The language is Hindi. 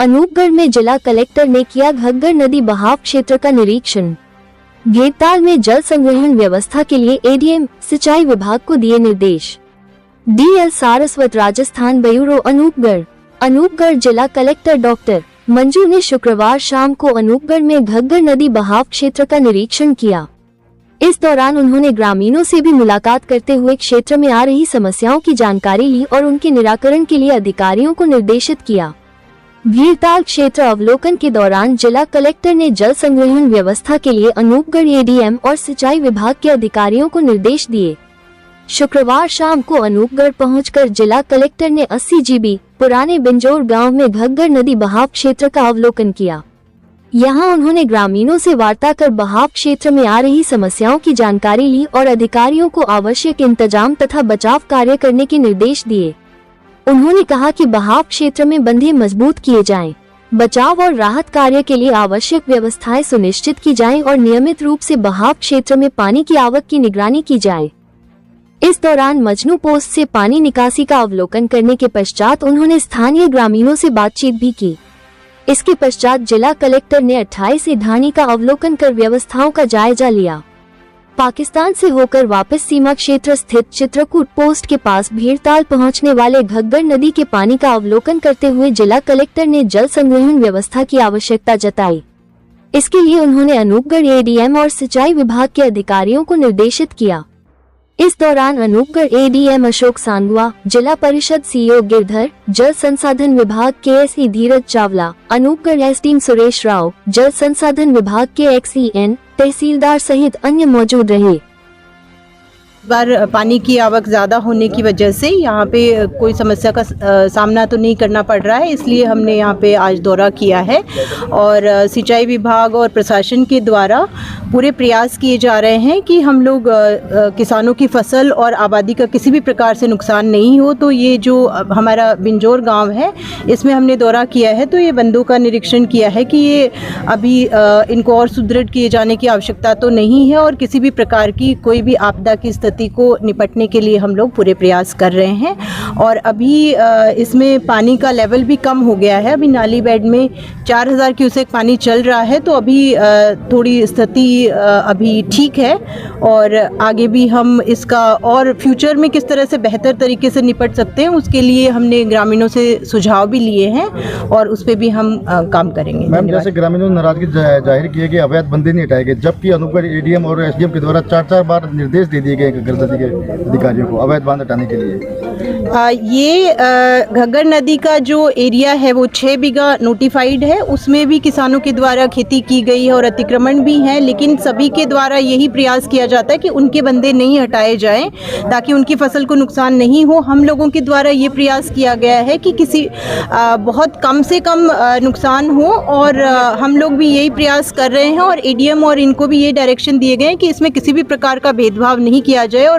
अनूपगढ़ में जिला कलेक्टर ने किया घग्गर नदी बहाव क्षेत्र का निरीक्षण। घेरताल में जल संग्रहण व्यवस्था के लिए एडीएम सिंचाई विभाग को दिए निर्देश। डीएल सारस्वत राजस्थान ब्यूरो अनूपगढ़ जिला कलेक्टर डॉक्टर मंजू ने शुक्रवार शाम को अनूपगढ़ में घग्गर नदी बहाव क्षेत्र का निरीक्षण किया। इस दौरान उन्होंने ग्रामीणों से भी मुलाकात करते हुए क्षेत्र में आ रही समस्याओं की जानकारी ली और उनके निराकरण के लिए अधिकारियों को निर्देशित किया। घेरताल क्षेत्र अवलोकन के दौरान जिला कलेक्टर ने जल संग्रहण व्यवस्था के लिए अनूपगढ़ एडीएम और सिंचाई विभाग के अधिकारियों को निर्देश दिए। शुक्रवार शाम को अनूपगढ़ पहुंचकर जिला कलेक्टर ने 80 जीबी पुराने बिंजोर गांव में घग्गर नदी बहाव क्षेत्र का अवलोकन किया। यहां उन्होंने ग्रामीणों से वार्ता कर बहाव क्षेत्र में आ रही समस्याओं की जानकारी ली और अधिकारियों को आवश्यक इंतजाम तथा बचाव कार्य करने के निर्देश दिए। उन्होंने कहा कि बहाव क्षेत्र में बंधे मजबूत किए जाएं, बचाव और राहत कार्य के लिए आवश्यक व्यवस्थाएं सुनिश्चित की जाएं और नियमित रूप से बहाव क्षेत्र में पानी की आवक की निगरानी की जाए। इस दौरान मजनू पोस्ट से पानी निकासी का अवलोकन करने के पश्चात उन्होंने स्थानीय ग्रामीणों से बातचीत भी की। इसके पश्चात जिला कलेक्टर ने 28 ढाणी का अवलोकन कर व्यवस्थाओं का जायजा लिया। पाकिस्तान से होकर वापस सीमा क्षेत्र स्थित चित्रकूट पोस्ट के पास भीड़ताल पहुंचने वाले घग्गर नदी के पानी का अवलोकन करते हुए जिला कलेक्टर ने जल संग्रहण व्यवस्था की आवश्यकता जताई। इसके लिए उन्होंने अनूपगढ़ एडीएम और सिंचाई विभाग के अधिकारियों को निर्देशित किया। इस दौरान अनूपगढ़ एडीएम अशोक सांगवा, जिला परिषद सीईओ गिरधर, जल संसाधन विभाग के एसई धीरज चावला, अनूपगढ़ एसडीएम सुरेश राव, जल संसाधन विभाग के एक्सईएन तहसीलदार सहित अन्य मौजूद रहे। बार पानी की आवक ज़्यादा होने की वजह से यहाँ पे कोई समस्या का सामना तो नहीं करना पड़ रहा है, इसलिए हमने यहाँ पे आज दौरा किया है और सिंचाई विभाग और प्रशासन के द्वारा पूरे प्रयास किए जा रहे हैं कि हम लोग किसानों की फसल और आबादी का किसी भी प्रकार से नुकसान नहीं हो। तो ये जो हमारा बिंजोर गांव है इसमें हमने दौरा किया है, तो ये बंदों का निरीक्षण किया है कि ये अभी इनको और सुदृढ़ किए जाने की आवश्यकता तो नहीं है और किसी भी प्रकार की कोई भी आपदा की स्थिति को निपटने के लिए हम लोग पूरे प्रयास कर रहे हैं। और अभी इसमें पानी का लेवल भी कम हो गया है। अभी नाली बेड में 4000 क्यूसेक पानी चल रहा है, तो अभी थोड़ी स्थिति अभी ठीक है और आगे भी हम इसका और फ्यूचर में किस तरह से बेहतर तरीके से निपट सकते हैं उसके लिए हमने ग्रामीणों से सुझाव भी लिए हैं और उस पर भी हम काम करेंगे। मैम, जैसे ग्रामीणों ने नाराजगी जाहिर की है कि अवैध बंदे नहीं हटाए गए, जबकि अनूपगढ़ एडीएम और एसडीएम के द्वारा 4 बार निर्देश दे दिए गए घग्गर नदी के अधिकारियों को अवैध बांध हटाने के लिए। ये घग्गर नदी का जो एरिया है वो 6 बीघा नोटिफाइड है, उसमें भी किसानों के द्वारा खेती की गई है और अतिक्रमण भी है, लेकिन सभी के द्वारा यही प्रयास किया जाता है कि उनके बंदे नहीं हटाए जाएं ताकि उनकी फसल को नुकसान नहीं हो। हम लोगों के द्वारा ये प्रयास किया गया है कि किसी बहुत कम से कम नुकसान हो और हम लोग भी यही प्रयास कर रहे हैं और एडीएम और इनको भी ये डायरेक्शन दिए गए हैं कि इसमें किसी भी प्रकार का भेदभाव नहीं किया जाए और